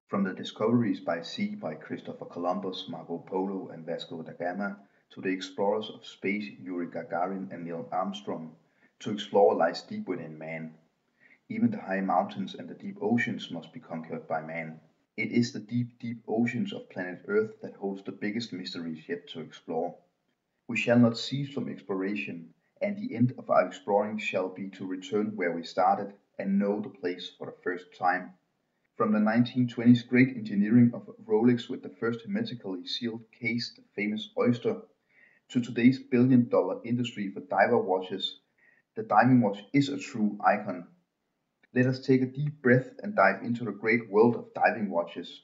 From the discoveries by sea by Christopher Columbus, Marco Polo, and Vasco da Gama, to the explorers of space Yuri Gagarin and Neil Armstrong, to explore lies deep within man. Even the high mountains and the deep oceans must be conquered by man. It is the deep, deep oceans of planet Earth that holds the biggest mysteries yet to explore. We shall not cease from exploration, and the end of our exploring shall be to return where we started and know the place for the first time. From the 1920s great engineering of Rolex with the first hermetically sealed case, the famous oyster, to today's billion-dollar industry for diver watches, the diving watch is a true icon. Let us take a deep breath and dive into the great world of diving watches,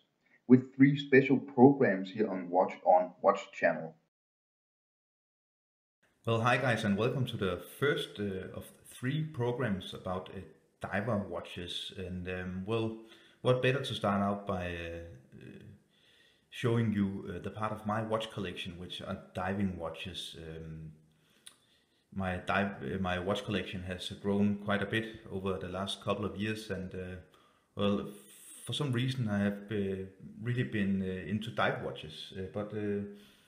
with 3 special programs here on Watch channel. Well, hi guys, and welcome to the first of 3 programs about diver watches. And well, what better to start out by showing you the part of my watch collection, which are diving watches. My watch collection has grown quite a bit over the last couple of years, and well, for some reason I have really been into dive watches,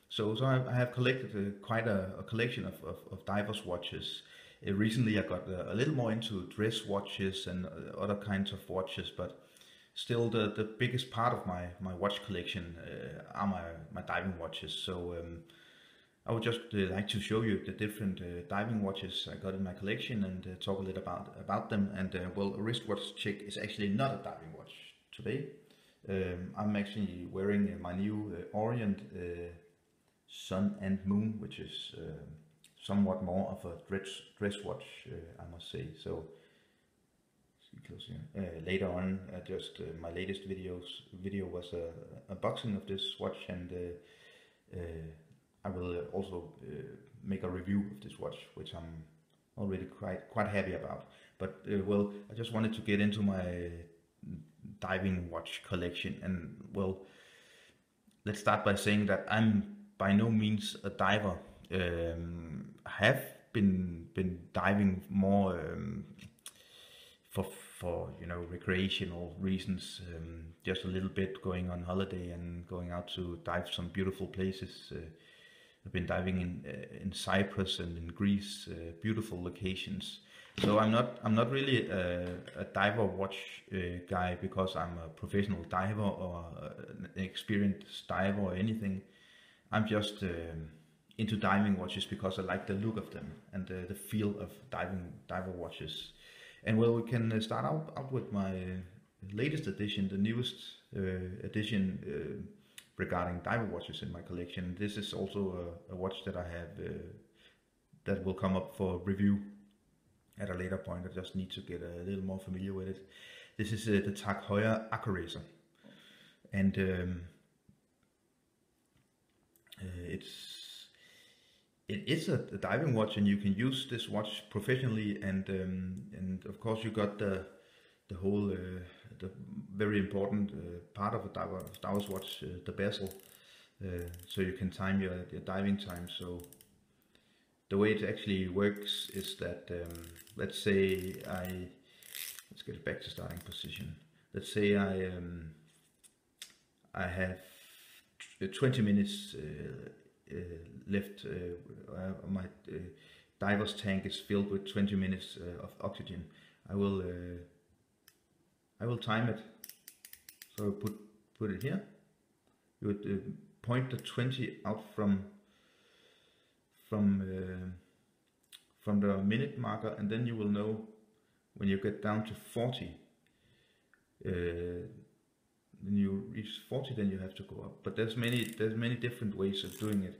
so I have collected quite a collection of divers watches. Recently I got a little more into dress watches and other kinds of watches, but still the biggest part of my watch collection are my diving watches. So I would just like to show you the different diving watches I got in my collection and talk a little about them. And well, a wristwatch check is actually not a diving watch today. I'm actually wearing my new Orient Sun and Moon, which is somewhat more of a dress watch, I must say. So see close here. Later on, my latest video was a unboxing of this watch, and I will also make a review of this watch, which I'm already quite happy about. But well, I just wanted to get into my diving watch collection, and well, let's start by saying that I'm by no means a diver. I have been diving more for recreational reasons, just a little bit, going on holiday and going out to dive some beautiful places. I've been diving in Cyprus and in Greece, beautiful locations. So I'm not really a diver watch guy because I'm a professional diver or an experienced diver or anything. I'm just into diving watches because I like the look of them and the feel of diver watches. And well, we can start out with my latest edition, the newest edition regarding diver watches in my collection. This is also a watch that I have that will come up for review at a later point. I just need to get a little more familiar with it. This is the Tag Heuer Accurator, and it is a diving watch, and you can use this watch professionally. And of course, you got the whole the very important part of a diver's watch, the bezel, so you can time your diving time. So the way it actually works is that let's say let's get it back to starting position. Let's say I have 20 minutes left. My diver's tank is filled with 20 minutes of oxygen. I will time it. So put it here. You would point the 20 out from the minute marker, and then you will know when you get down to 40. When you reach 40, then you have to go up. But there's many different ways of doing it.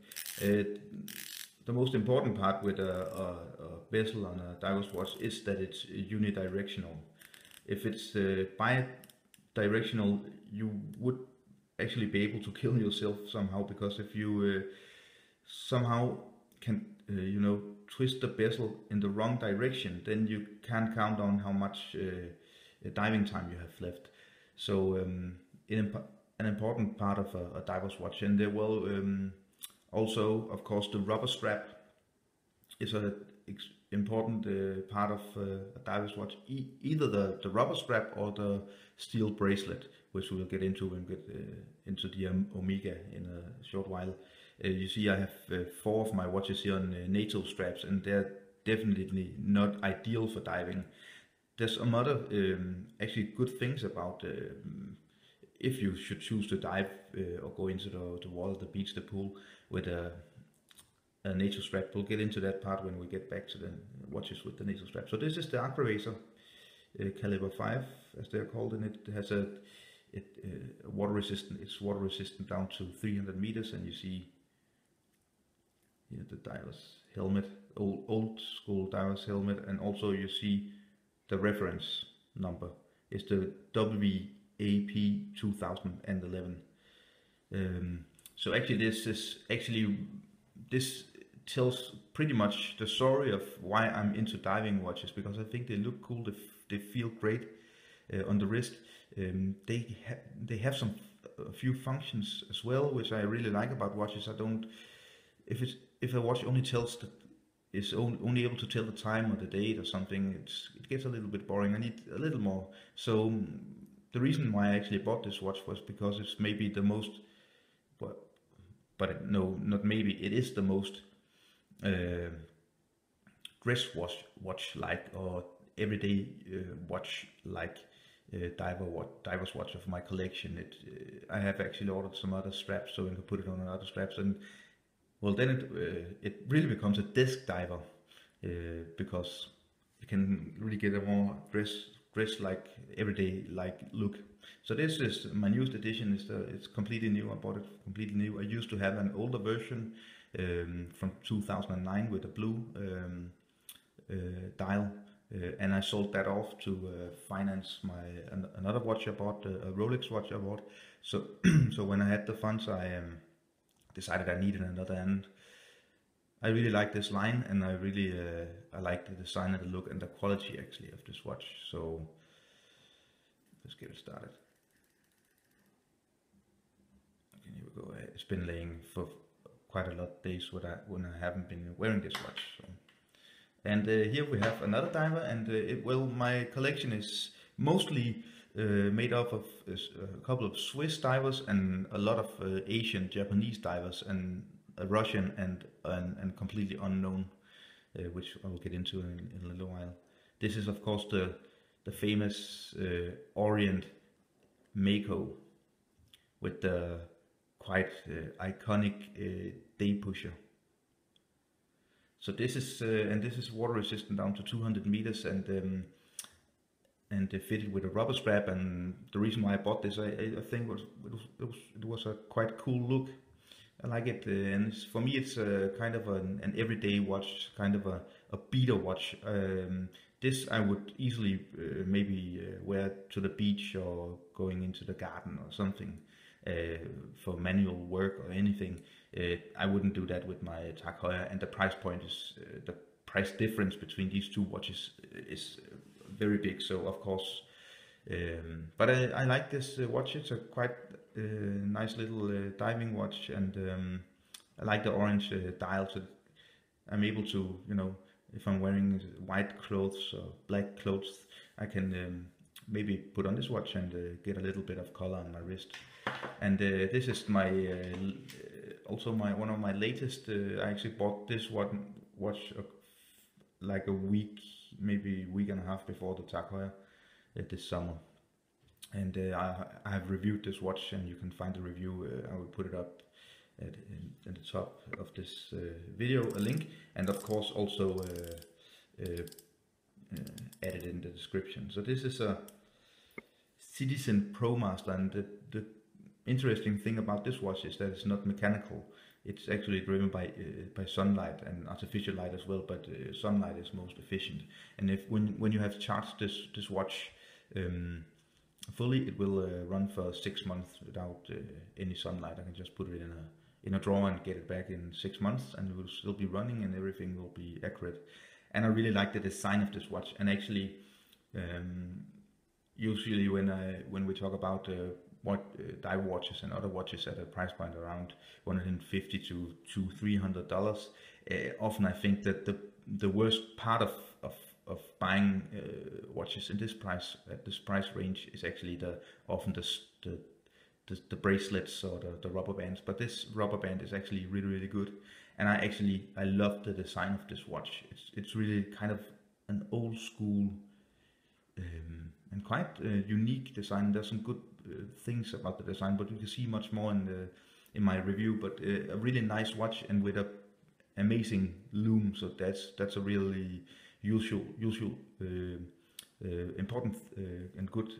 The most important part with a bezel on a diver's watch is that it's unidirectional. If it's bi-directional, you would actually be able to kill yourself somehow, because if you somehow can twist the bezel in the wrong direction, then you can't count on how much diving time you have left. So an important part of a diver's watch. And there will also, of course, the rubber strap is important part of a diver's watch, either the rubber strap or the steel bracelet, which we will get into when we get into the Omega in a short while. You see I have 4 of my watches here on NATO straps, and they're definitely not ideal for diving. There's some other actually good things about if you should choose to dive or go into the water, the beach, the pool with a NATO strap. We'll get into that part when we get back to the watches with the NATO strap. So this is the Aqua Racer caliber 5, as they're called, and it has a water resistant. It's water resistant down to 300 meters, and you see here the diver's helmet, old school diver's helmet, and also you see the reference number is the WAP 2011. So actually this tells pretty much the story of why I'm into diving watches, because I think they look cool, they feel great on the wrist. They have a few functions as well, which I really like about watches. I don't, if a watch only tells is only able to tell the time or the date or something, it gets a little bit boring. I need a little more. So the reason why I actually bought this watch was because it's maybe the most, but no, not maybe, it is the most dress watch like, or everyday watch like diver's watch of my collection. I have actually ordered some other straps so I can put it on other straps, and well, then it really becomes a desk diver because you can really get a more dress like everyday like look. So this is my newest edition. It's completely new. I bought it completely new. I used to have an older version from 2009 with a blue dial, and I sold that off to finance another watch I bought, a Rolex watch I bought. So so when I had the funds, I decided I needed another, and I really like this line, and I really I like the design and the look and the quality actually of this watch. So let's get it started. Okay, here we go. It's been laying for quite a lot of days when I haven't been wearing this watch. So. And here we have another diver, and well, my collection is mostly made up of a couple of Swiss divers and a lot of Asian, Japanese divers, and a Russian and completely unknown, which I will get into in a little while. This is of course the famous Orient Mako with the quite iconic day pusher. So this is water resistant down to 200 meters, and fitted with a rubber strap. And the reason why I bought this, I think it was a quite cool look. I like it, and for me it's kind of an everyday watch, kind of a beater watch. This I would easily maybe wear to the beach or going into the garden or something for manual work or anything. I wouldn't do that with my Tag Heuer, and the price point is the price difference between these two watches is very big. So of course, but I like this watch. It's a quite nice little diving watch, and I like the orange dial, so I'm able to, you know, if I'm wearing white clothes or black clothes, I can maybe put on this watch and get a little bit of color on my wrist. And this is my also one of my latest. I actually bought this watch like a week, maybe week and a half before the Tag Heuer this summer. And I have reviewed this watch, and you can find the review. I will put it up at the top of this video, a link, and of course also added in the description. So this is a Citizen Promaster, and the interesting thing about this watch is that it's not mechanical. It's actually driven by sunlight and artificial light as well, but sunlight is most efficient. And when you have charged this watch fully, it will run for 6 months without any sunlight. I can just put it in a drawer and get it back in 6 months, and it will still be running, and everything will be accurate. And I really like the design of this watch. And actually, usually when we talk about dive watches and other watches at a price point around $150 to $300, often I think that the worst part of buying watches in this price at this price range is actually often the bracelets or the rubber bands. But this rubber band is actually really good, and I love the design of this watch. It's really kind of an old school and quite unique design. There's some good things about the design, but you can see much more in my review. But a really nice watch, and with a amazing loom. So that's a really usual important and good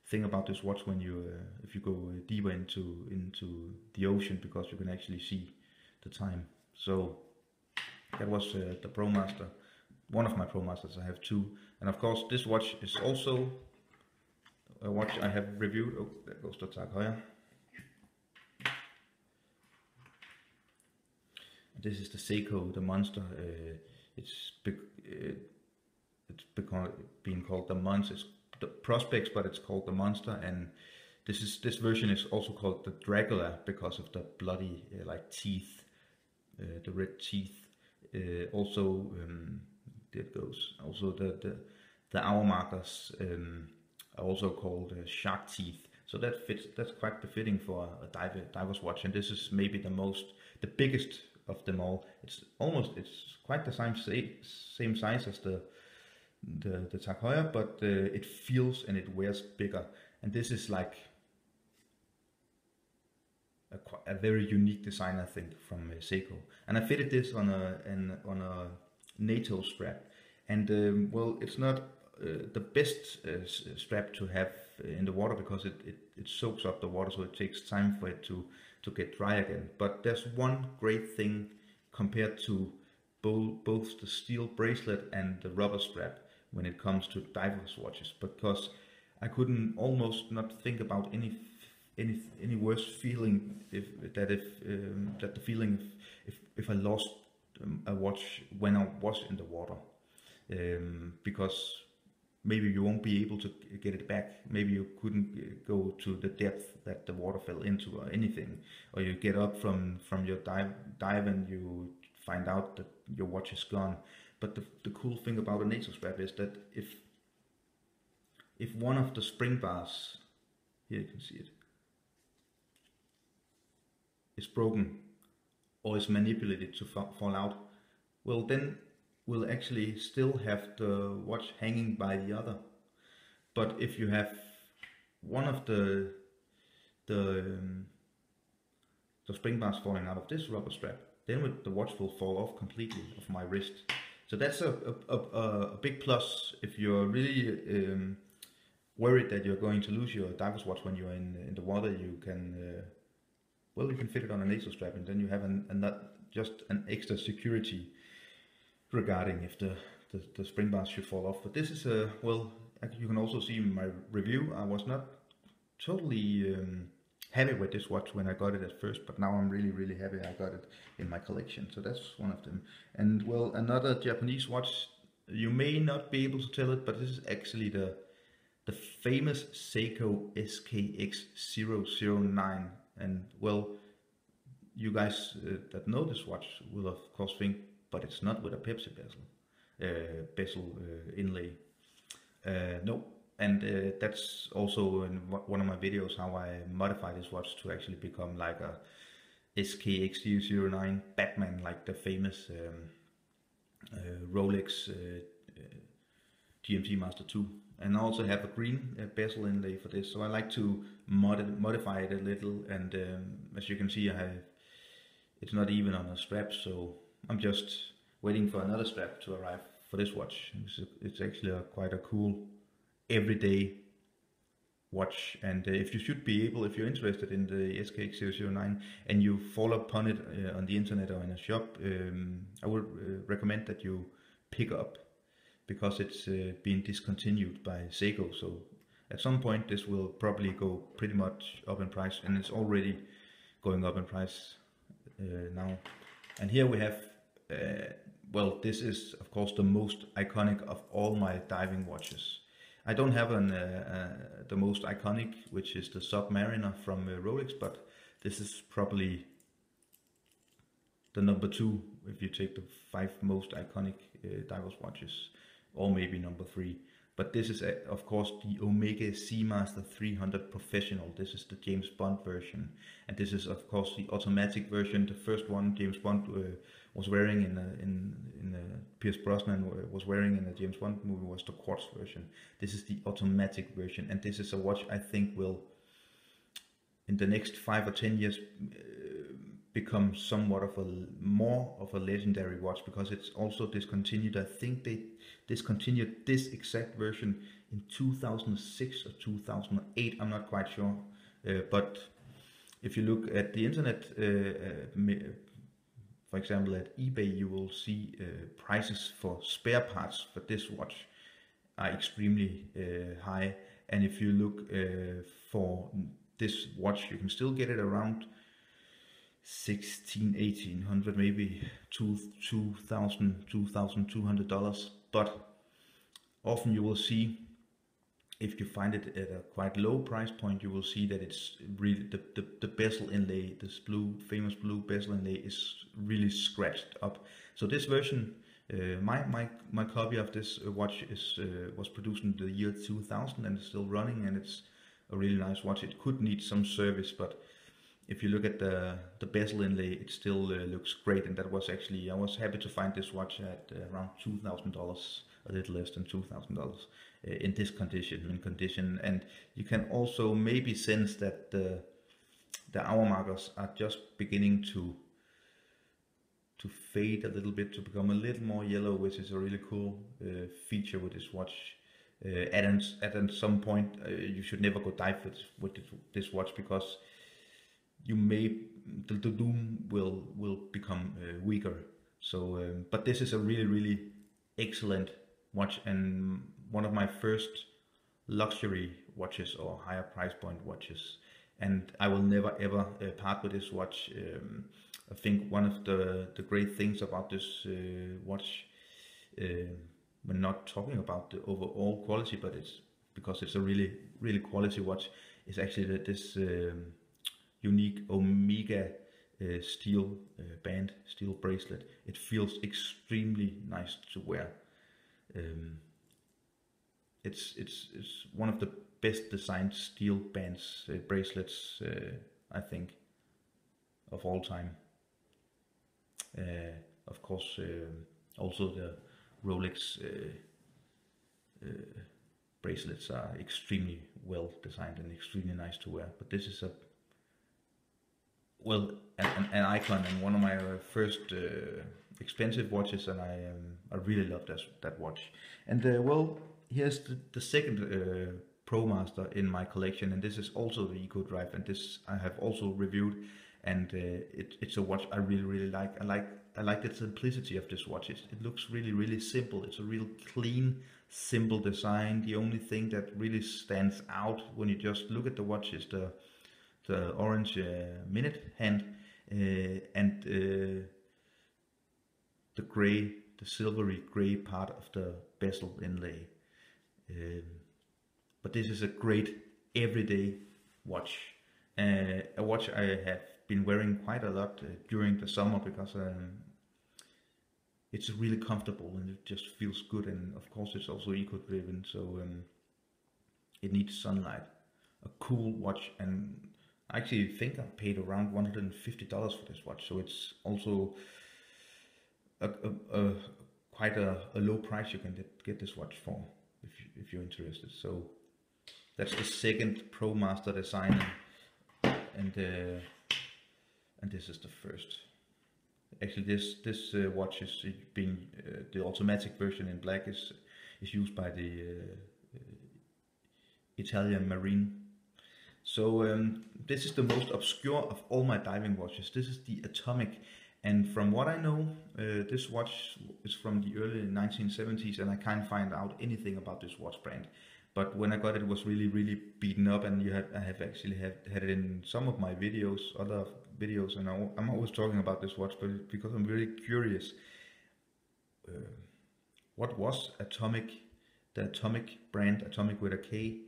thing about this watch when you if you go deeper into the ocean, because you can actually see the time. So that was the Promaster, one of my Promasters. I have two, and of course this watch is also a watch I have reviewed. Oh, there goes the Tag Heuer. This is the Seiko, the Monster. It's being called the Monster. It's the Prospects, but it's called the Monster. And this version is also called the Dracula because of the bloody like teeth, the red teeth. Also, there goes. Also the hour markers are also called shark teeth. So that fits. That's quite befitting for a diver's watch. And this is maybe the biggest of them all. It's quite the same size as the Tag Heuer, but it feels and it wears bigger. And this is like a very unique design, I think, from Seiko. And I fitted this on a NATO strap, and well, it's not the best strap to have in the water, because it soaks up the water, so it takes time for it to get dry again. But there's one great thing compared to both the steel bracelet and the rubber strap when it comes to divers watches, because I couldn't almost not think about any worse feeling that the feeling if I lost a watch when I was in the water, because maybe you won't be able to get it back. Maybe you couldn't go to the depth that the water fell into or anything, or you get up from your dive and you find out that your watch is gone. But the cool thing about a NATO strap is that if one of the spring bars, here you can see it, is broken or is manipulated to fall out, well, then we'll actually still have the watch hanging by the other. But if you have one of the spring bars falling out of this rubber strap, then the watch will fall off completely off my wrist. So that's a big plus if you're really worried that you're going to lose your diver's watch when you're in the water. You can well, you can fit it on a NATO strap, and then you have just an extra security regarding if the spring bars should fall off. But this is well, you can also see in my review, I was not totally happy with this watch when I got it at first, but now I'm really happy I got it in my collection. So that's one of them. And well, another Japanese watch, you may not be able to tell it, but this is actually the famous Seiko SKX009. And well, you guys that know this watch will of course think, but it's not with a Pepsi bezel inlay. No. And that's also in one of my videos, how I modify this watch to actually become like a SKX009 Batman, like the famous Rolex GMT Master 2. And I also have a green bezel inlay for this, so I like to modify it a little. And as you can see, it's not even on a strap, so I'm just waiting for another strap to arrive for this watch. It's actually quite a cool everyday watch. And if you're interested in the SKX009 and you fall upon it on the internet or in a shop, I would recommend that you pick up, because it's being discontinued by Seiko. So at some point this will probably go pretty much up in price, and it's already going up in price now. And here we have well, this is of course the most iconic of all my diving watches. I don't have the most iconic, which is the Submariner from Rolex, but this is probably the number 2 if you take the 5 most iconic divers watches, or maybe number 3. But this is of course the Omega Seamaster 300 Professional. This is the James Bond version, and this is of course the automatic version. The first one James Bond was wearing in Pierce Brosnan was wearing in the James Bond movie was the quartz version. This is the automatic version, and this is a watch I think will, in the next 5 or 10 years, become somewhat of more of a legendary watch, because it's also discontinued. I think they discontinued this exact version in 2006 or 2008. I'm not quite sure, but if you look at the internet, for example at eBay, you will see prices for spare parts for this watch are extremely high, and if you look for this watch, you can still get it around $1,1800, maybe $2,200, but often you will see, if you find it at a quite low price point, you will see that it's really the bezel inlay, this famous blue bezel inlay, is really scratched up. So this version, my copy of this watch was produced in the year 2000 and is still running, and it's a really nice watch. It could need some service, but if you look at the bezel inlay, it still looks great. And that was actually, I was happy to find this watch at around $2,000, a little less than $2,000, in this condition. And you can also maybe sense that the hour markers are just beginning to fade a little bit, to become a little more yellow, which is a really cool feature with this watch. At some point, you should never go dive with this watch, because the doom will become weaker. So, but this is a really excellent watch, and one of my first luxury watches or higher price point watches, and I will never ever part with this watch. I think one of the great things about this watch, we're not talking about the overall quality, but it's because it's a really quality watch, is actually that this unique Omega steel band, steel bracelet. It feels extremely nice to wear. It's one of the best designed steel bands, bracelets, I think, of all time. Of course, also the Rolex bracelets are extremely well designed and extremely nice to wear, but this is an icon and one of my first expensive watches, and I really love that watch. And here's the second Promaster in my collection, and this is also the Eco Drive, and this I have also reviewed, and it's a watch I really like. I like the simplicity of this watch. It looks really simple. It's a real clean, simple design. The only thing that really stands out when you just look at the watch is the orange minute hand and the silvery gray part of the bezel inlay. But this is a great everyday watch. A watch I have been wearing quite a lot during the summer, because it's really comfortable and it just feels good, and of course it's also eco-driven, so it needs sunlight. A cool watch, and I actually think I paid around $150 for this watch, so it's also quite a low price you can get this watch for if you're interested. So that's the second Promaster design, and this is the first. Actually, this watch is being the automatic version in black is used by the Italian Marine. So this is the most obscure of all my diving watches. This is the Atomic, and from what I know, this watch is from the early 1970s, and I can't find out anything about this watch brand. But when I got it, it was really beaten up, and I have actually had it in some of my videos, other videos, and I'm always talking about this watch, but because I'm really curious. What was Atomic? The Atomic brand, Atomic with a K,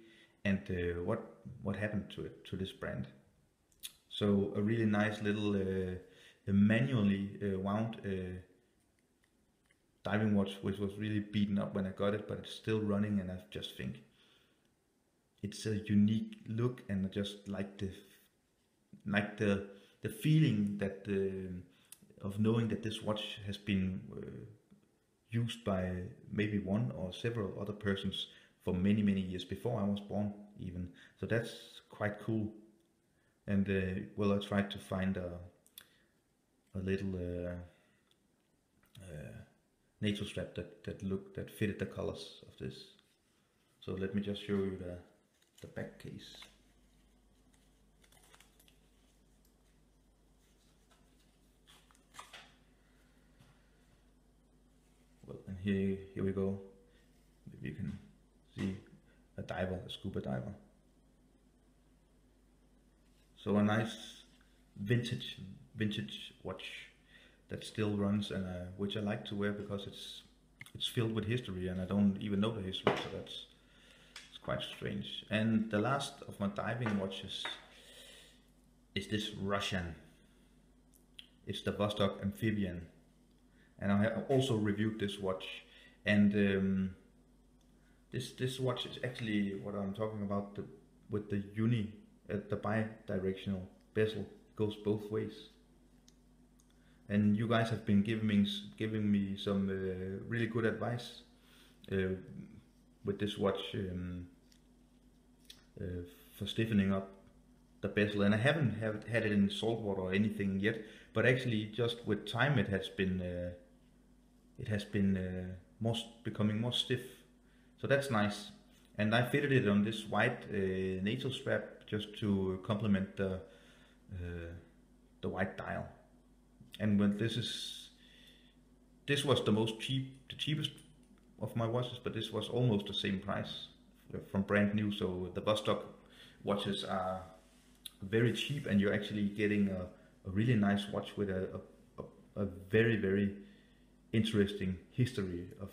and what happened to this brand? So a really nice little manually wound diving watch, which was really beaten up when I got it, but it's still running, and I just think it's a unique look, and I just like the feeling that of knowing that this watch has been used by maybe one or several other persons for many years before I was born even. So that's quite cool. And well, I tried to find a little NATO strap that fitted the colors of this. So let me just show you the back case. Well, and here we go. Maybe you can see a diver, a scuba diver. So a nice vintage watch that still runs, and which I like to wear because it's filled with history, and I don't even know the history, so it's quite strange. And the last of my diving watches is this Russian. It's the Vostok Amphibian, and I have also reviewed this watch. And this watch is actually what I'm talking about, with the the bi-directional bezel, goes both ways. And you guys have been giving me some really good advice with this watch for stiffening up the bezel. And I haven't had it in salt water or anything yet, but actually just with time it has been becoming more stiff. So that's nice. And I fitted it on this white NATO strap just to complement the white dial. And when this was the cheapest of my watches, but this was almost the same price from brand new. So the Vostok watches are very cheap, and you're actually getting a really nice watch with a very interesting history of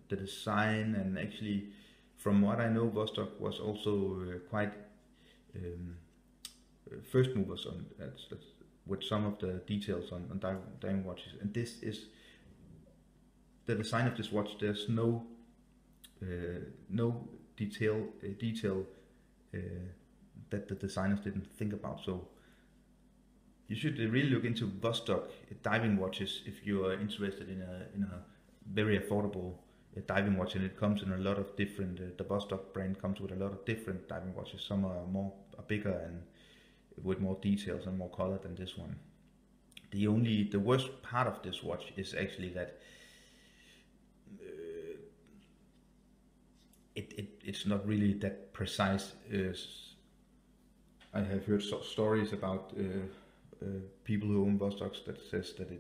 the design. And actually, from what I know, Vostok was also quite first movers on with some of the details on diving watches. And this is the design of this watch. There's no detail that the designers didn't think about. So you should really look into Vostok diving watches if you are interested in a very affordable diving watch. And it comes in a lot of different. The Vostok brand comes with a lot of different diving watches. Some are bigger and with more details and more color than this one. The worst part of this watch is actually that it's not really that precise. I have heard stories about people who own Vostoks that says that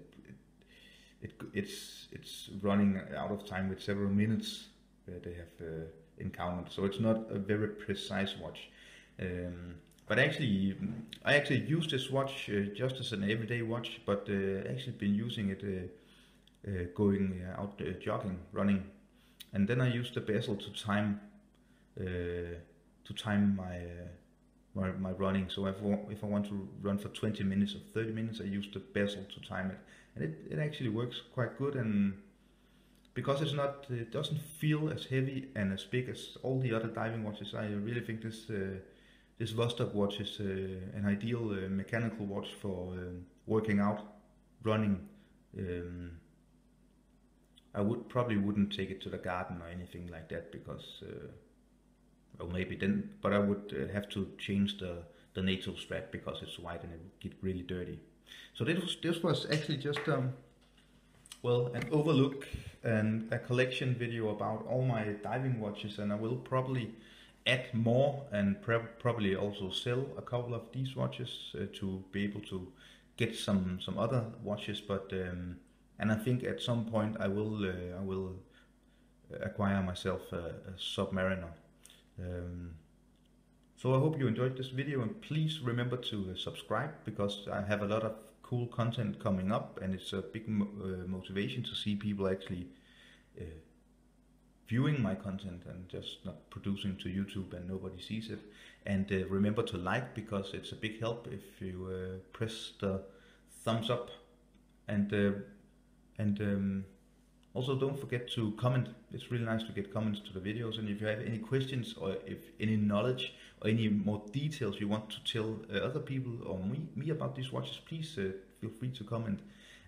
it's running out of time with several minutes they have encountered. So it's not a very precise watch. But actually, I actually use this watch just as an everyday watch, but actually been using it going out jogging, running, and then I use the bezel to time my running. So if I want to run for 20 minutes or 30 minutes, I use the bezel to time it, and it actually works quite good. And because it doesn't feel as heavy and as big as all the other diving watches, I really think this Vostok watch is an ideal mechanical watch for working out, running. I probably wouldn't take it to the garden or anything like that, because, or maybe then, but I would have to change the NATO strap because it's white and it would get really dirty. So this was actually just well, an overlook and a collection video about all my diving watches, and I will probably add more and probably also sell a couple of these watches to be able to get some other watches. But and I think at some point I will acquire myself a Submariner. So I hope you enjoyed this video, and please remember to subscribe, because I have a lot of cool content coming up, and it's a big motivation to see people actually viewing my content and just not producing to YouTube and nobody sees it. And remember to like, because it's a big help if you press the thumbs up, and also don't forget to comment. It's really nice to get comments to the videos, and if you have any questions or if any knowledge or any more details you want to tell other people or me about these watches, please feel free to comment.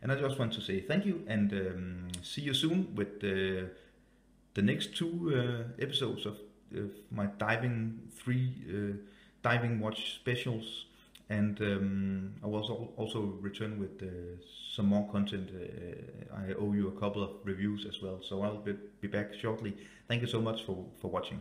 And I just want to say thank you, and see you soon with the next 2 episodes of my diving watch specials, and I will also return with some more content. I owe you a couple of reviews as well, so I'll be back shortly. Thank you so much for watching.